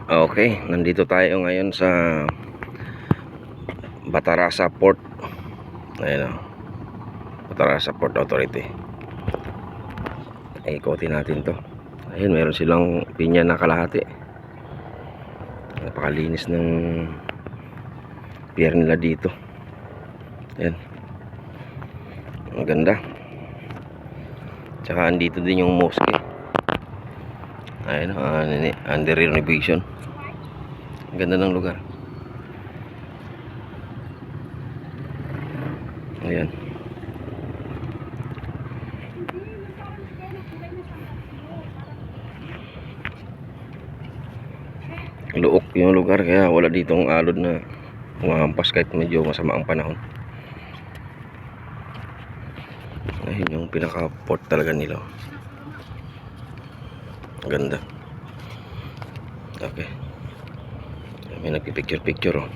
Okay, nandito tayo ngayon sa Batarasa Port. Ayan o, Batarasa Port Authority. Ikotin natin to. Ayun, meron silang pinya na kalahati. Napakalinis ng pier nila dito. Ayan, ang ganda. Tsaka andito din yung mosque. Ayan, under renovation. Ang ganda ng lugar. Ayan. Luok yung lugar, kaya wala ditong alod na umahampas kahit medyo masama ang panahon. Ayun yung pinaka port talaga nila. Ganda. Okay, may nagpipicture oh.